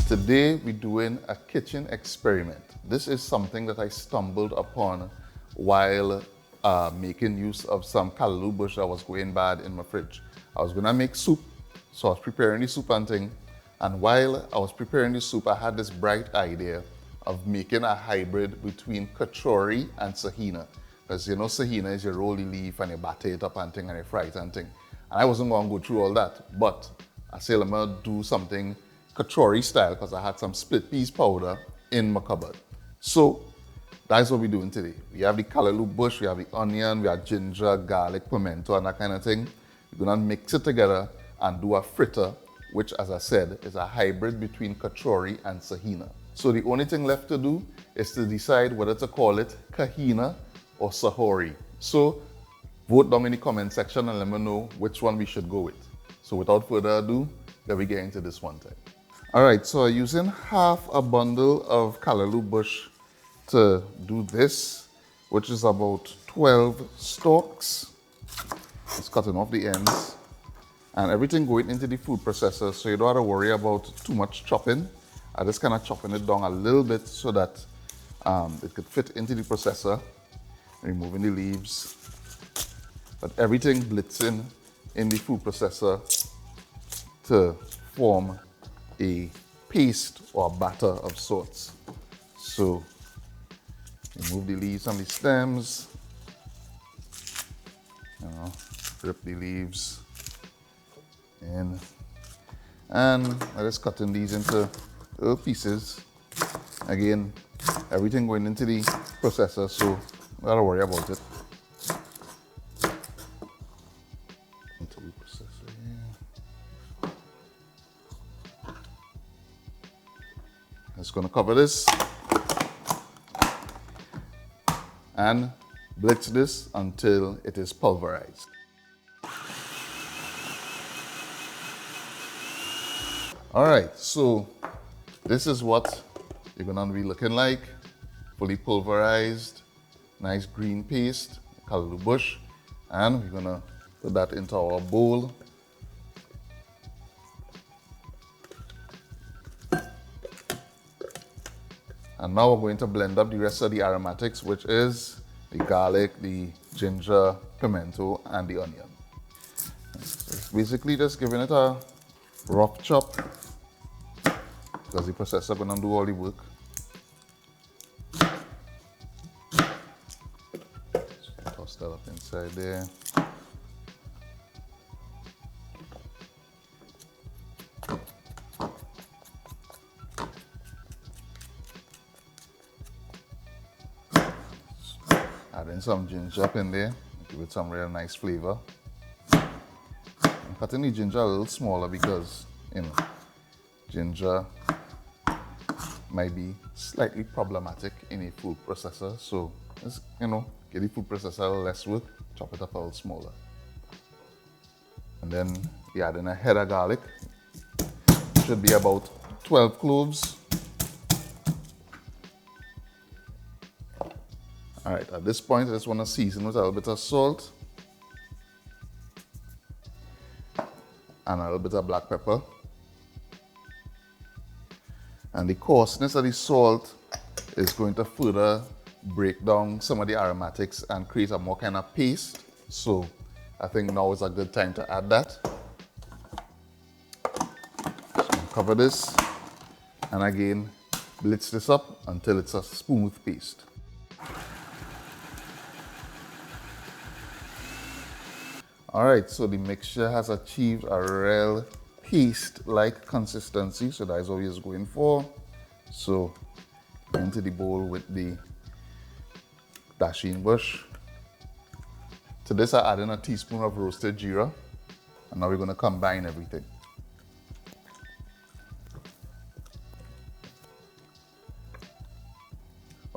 Today we're doing a kitchen experiment. This is something that I stumbled upon while making use of some callaloo bush that was going bad in my fridge. I was gonna make soup, so I was preparing the soup and thing. And while I was preparing the soup, I had this bright idea of making a hybrid between Kachorie and Saheena. Because you know Saheena is your roll the leaf and you batter it up and thing and you fry it and thing. And I wasn't gonna go through all that, but I said I'm gonna do something Kachorie style because I had some split peas powder in my cupboard. So that's what we're doing today. We have the callaloo bush, we have the onion, we have ginger, garlic, pimento, and that kind of thing. We're gonna mix it together and do a fritter, which, as I said, is a hybrid between Kachorie and Saheena. So the only thing left to do is to decide whether to call it Kaheena or Sahorie. So vote down in the comment section and let me know which one we should go with. So without further ado, let me get into this one thing. All right, so I'm using half a bundle of callaloo bush to do this, which is about 12 stalks. Just cutting off the ends. And everything going into the food processor, so you don't have to worry about too much chopping. I just kind of chopping it down a little bit so that it could fit into the processor. Removing the leaves. But everything blitzing in the food processor to form a paste or a batter of sorts. So remove the leaves and the stems, rip the leaves in, and I just cutting these into little pieces. Again, everything going into the processor, so don't gotta worry about it. Into the processor here. Just gonna cover this and blitz this until it is pulverized. All right, so this is what you're gonna be looking like. Fully pulverized, nice green paste, callaloo bush, and we're gonna put that into our bowl. And now we're going to blend up the rest of the aromatics, which is the garlic, the ginger, pimento, and the onion. So it's basically just giving it a rough chop because the processor is going to do all the work. So toss that up inside there. Adding some ginger up in there, give it some real nice flavor. I'm cutting the ginger a little smaller because, ginger might be slightly problematic in a food processor. So, just, give the food processor a little less work, chop it up a little smaller. And then you add in a head of garlic. Should be about 12 cloves. All right, at this point, I just want to season with a little bit of salt and a little bit of black pepper. And the coarseness of the salt is going to further break down some of the aromatics and create a more kind of paste. So I think now is a good time to add that. So cover this and again, blitz this up until it's a smooth paste. All right, so the mixture has achieved a real paste-like consistency, so that's what we're going for. So into the bowl with the dasheen bush. To this I add in a teaspoon of roasted jeera, and now we're going to combine everything.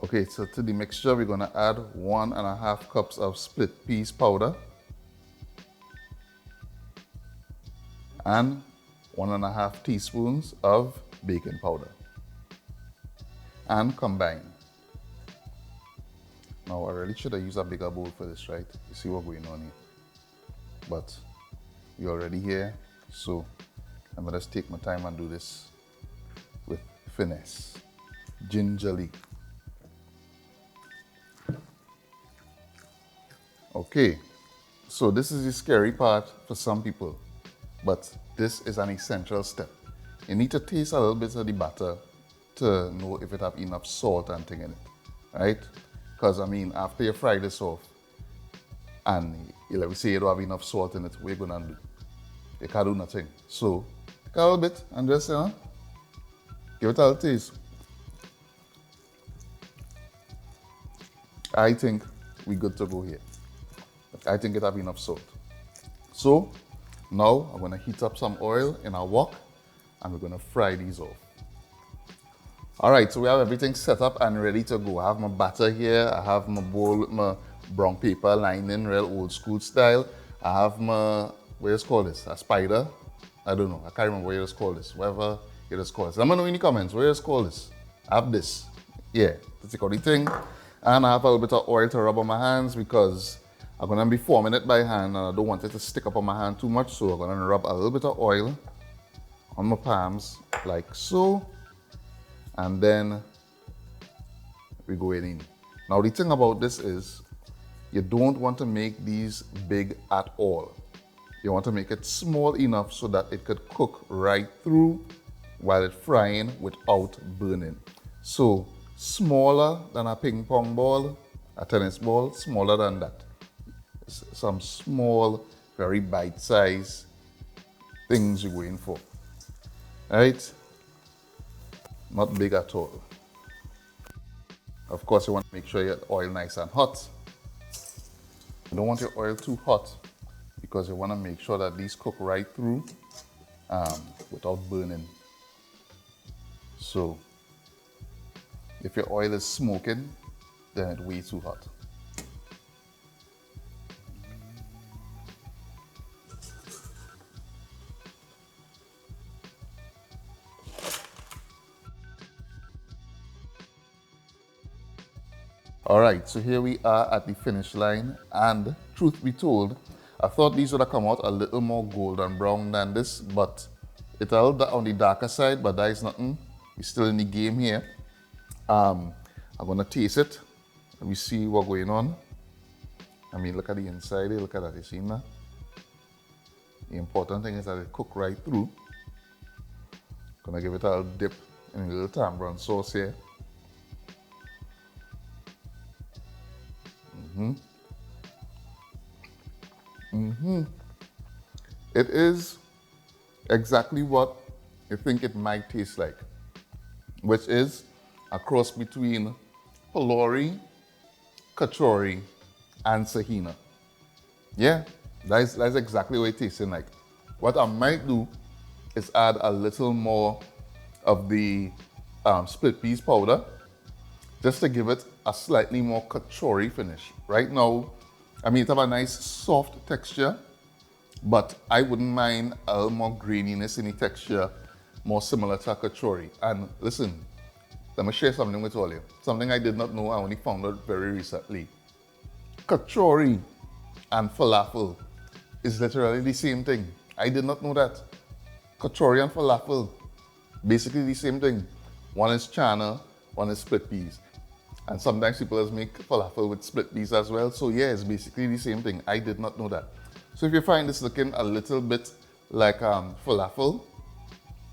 Okay, so to the mixture we're going to add 1.5 cups of split peas powder and 1.5 teaspoons of baking powder and combine. Now I really should have used a bigger bowl for this, right? You see what's going on here. but you're already here, so I'm gonna just take my time and do this with finesse, gingerly. Okay, so this is the scary part for some people, but this is an essential step. You need to taste a little bit of the batter to know if it have enough salt and thing in it, right? Because I mean, after you fry this off, and let me say you don't have enough salt in it, what you gonna do? You can't do nothing. So, take a little bit and just, give it a little taste. I think we're good to go here. I think it have enough salt. So, now I'm gonna heat up some oil in our wok and we're gonna fry these off. All right, so we have everything set up and ready to go. I have my batter here. I have my bowl with my brown paper lining, real old school style. I have my, what you just call this? A spider? I don't know. I can't remember what you just call this. Whatever you just call this. Let me know in the comments. What you just call this? I have this. Yeah, that's the thing. And I have a little bit of oil to rub on my hands because I'm gonna be forming it by hand and I don't want it to stick up on my hand too much. So I'm gonna rub a little bit of oil on my palms like so. And then we go in. Now the thing about this is you don't want to make these big at all. You want to make it small enough so that it could cook right through while it's frying without burning. So smaller than a ping pong ball, a tennis ball, smaller than that. Some small, very bite-sized things you're going for, right? Not big at all. Of course, you want to make sure your oil nice and hot. You don't want your oil too hot because you want to make sure that these cook right through without burning. So, if your oil is smoking, then it's way too hot. All right, so here we are at the finish line, and truth be told, I thought these would have come out a little more golden brown than this, but it's a little on the darker side, but that is nothing. We're still in the game here. I'm gonna taste it. Let me see what's going on. I mean, look at the inside here, look at that, you see that? The important thing is that it cook right through. Gonna give it a little dip in a little tamarind sauce here. It is exactly what you think it might taste like, which is a cross between Kachorie, Kachorie, and Saheena. Yeah, that's exactly what it tastes like. What I might do is add a little more of the split peas powder just to give it a slightly more Kachorie finish. Right now, I mean, it have a nice soft texture, but I wouldn't mind a little more graininess in the texture, more similar to a Kachorie. And listen, let me share something with all of you. Something I did not know, I only found out very recently. Kachorie and falafel is literally the same thing. I did not know that. Kachorie and falafel, basically the same thing. One is chana, one is split peas. And sometimes people just make falafel with split peas as well. So yeah, it's basically the same thing. I did not know that. So if you find this looking a little bit like falafel,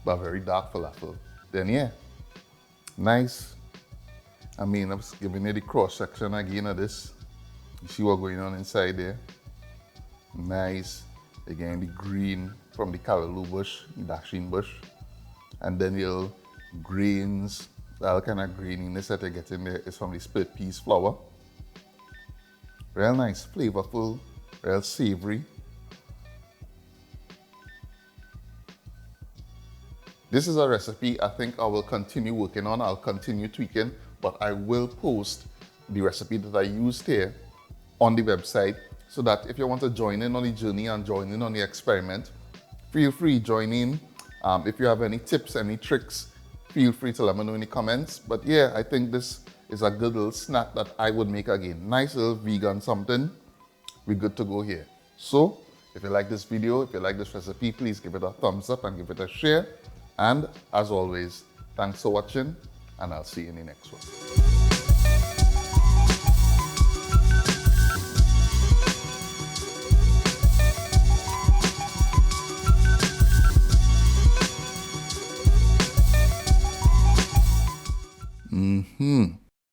but very dark falafel, then yeah, nice. I mean, I'm just giving you the cross section again of this. You see what's going on inside there? Nice. Again, the green from the callaloo bush, the dasheen bush. And then your grains, that kind of graininess that you get in there is from the split peas flour. Real nice, flavorful, real savory. This is a recipe I think I will continue working on. I'll continue tweaking, but I will post the recipe that I used here on the website so that if you want to join in on the journey and join in on the experiment, feel free, join in. If you have any tips, any tricks, feel free to let me know in the comments. But yeah, I think this is a good little snack that I would make again. Nice little vegan something. We're good to go here. So If you like this video, if you like this recipe, please give it a thumbs up and give it a share. And as always, thanks for watching, and I'll see you in the next one.